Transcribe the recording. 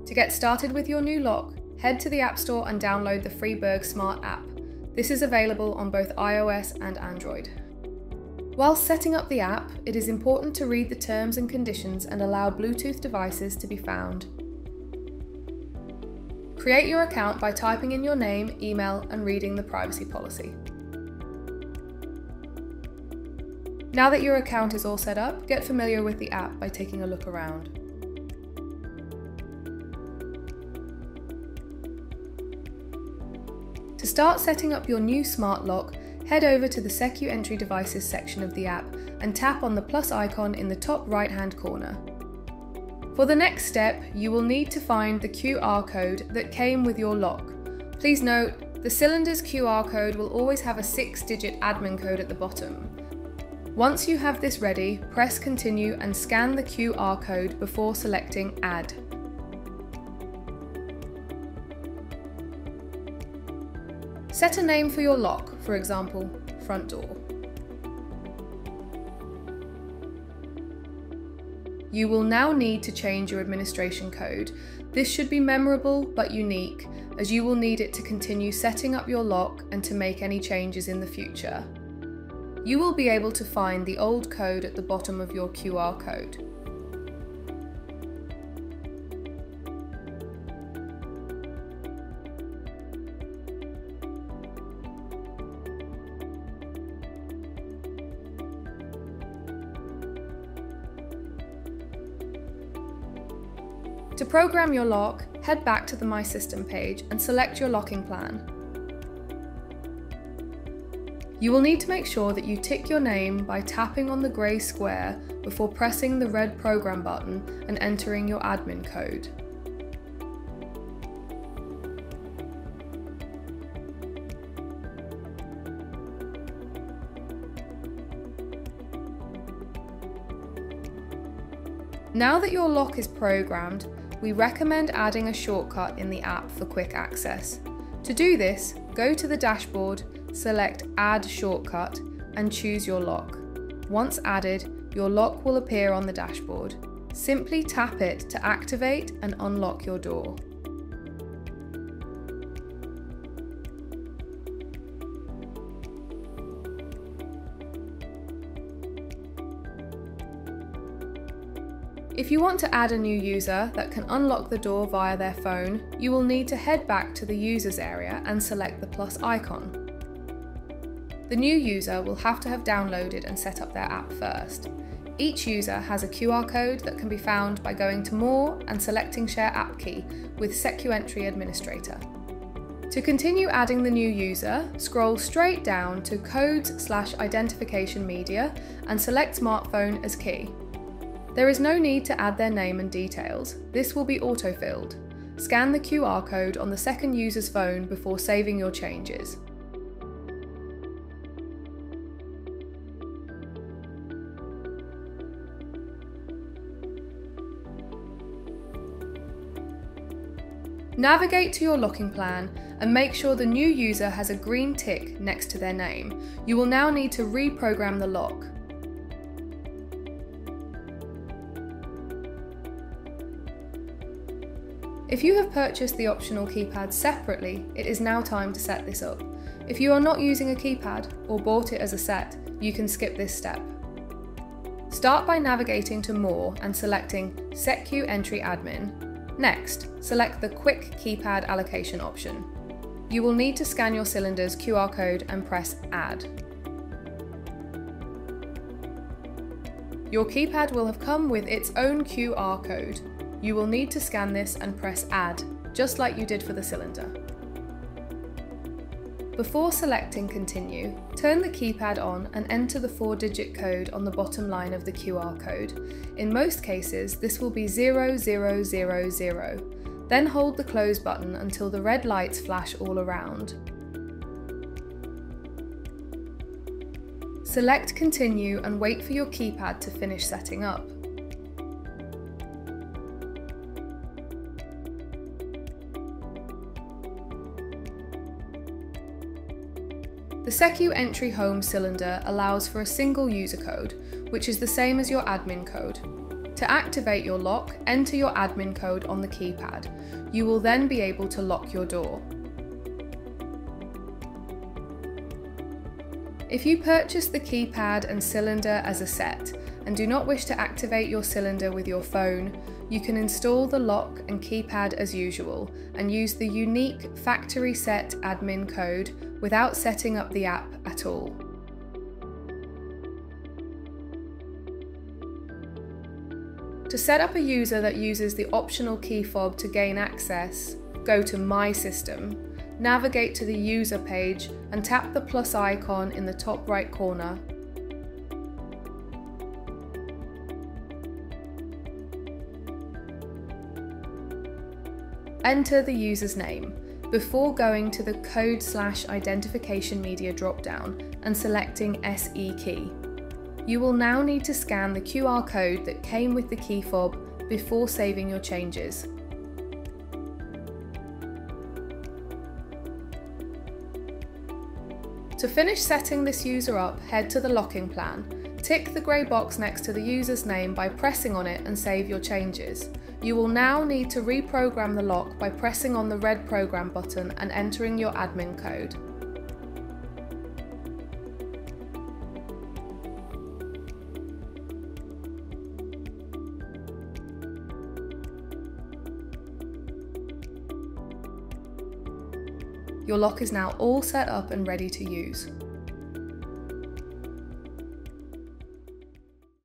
To get started with your new lock, head to the App Store and download the free Burg Smart app. This is available on both iOS and Android. While setting up the app, it is important to read the terms and conditions and allow Bluetooth devices to be found. Create your account by typing in your name, email, and reading the privacy policy. Now that your account is all set up, get familiar with the app by taking a look around. To start setting up your new smart lock, head over to the Secure Entry Devices section of the app and tap on the plus icon in the top right-hand corner. For the next step, you will need to find the QR code that came with your lock. Please note, the cylinder's QR code will always have a 6-digit admin code at the bottom. Once you have this ready, press Continue and scan the QR code before selecting Add. Set a name for your lock, for example, front door. You will now need to change your administration code. This should be memorable but unique, as you will need it to continue setting up your lock and to make any changes in the future. You will be able to find the old code at the bottom of your QR code. To program your lock, head back to the My System page and select your locking plan. You will need to make sure that you tick your name by tapping on the grey square before pressing the red program button and entering your admin code. Now that your lock is programmed, we recommend adding a shortcut in the app for quick access. To do this, go to the dashboard, select Add Shortcut and choose your lock. Once added, your lock will appear on the dashboard. Simply tap it to activate and unlock your door. If you want to add a new user that can unlock the door via their phone, you will need to head back to the Users area and select the plus icon. The new user will have to have downloaded and set up their app first. Each user has a QR code that can be found by going to More and selecting Share App Key with Secure Entry Administrator. To continue adding the new user, scroll straight down to Codes/Identification Media and select Smartphone as key. There is no need to add their name and details. This will be auto-filled. Scan the QR code on the second user's phone before saving your changes. Navigate to your locking plan and make sure the new user has a green tick next to their name. You will now need to reprogram the lock. If you have purchased the optional keypad separately, it is now time to set this up. If you are not using a keypad or bought it as a set, you can skip this step. Start by navigating to More and selecting Secure Entry Admin. Next, select the Quick Keypad Allocation option. You will need to scan your cylinder's QR code and press Add. Your keypad will have come with its own QR code. You will need to scan this and press Add, just like you did for the cylinder. Before selecting Continue, turn the keypad on and enter the 4-digit code on the bottom line of the QR code. In most cases, this will be 0000. Then hold the close button until the red lights flash all around. Select Continue and wait for your keypad to finish setting up. The Secure Entry Home cylinder allows for a single user code, which is the same as your admin code. To To activate your lock, enter your admin code on the keypad. You will then be able to lock your door. If you purchase the keypad and cylinder as a set and do not wish to activate your cylinder with your phone, you can install the lock and keypad as usual and use the unique factory set admin code without setting up the app at all. To set up a user that uses the optional key fob to gain access, go to My System, navigate to the user page and tap the plus icon in the top right corner. Enter the user's name before going to the code/identification media dropdown and selecting SE key. You will now need to scan the QR code that came with the key fob before saving your changes. To finish setting this user up, head to the locking plan. Tick the grey box next to the user's name by pressing on it and save your changes. You will now need to reprogram the lock by pressing on the red program button and entering your admin code. Your lock is now all set up and ready to use.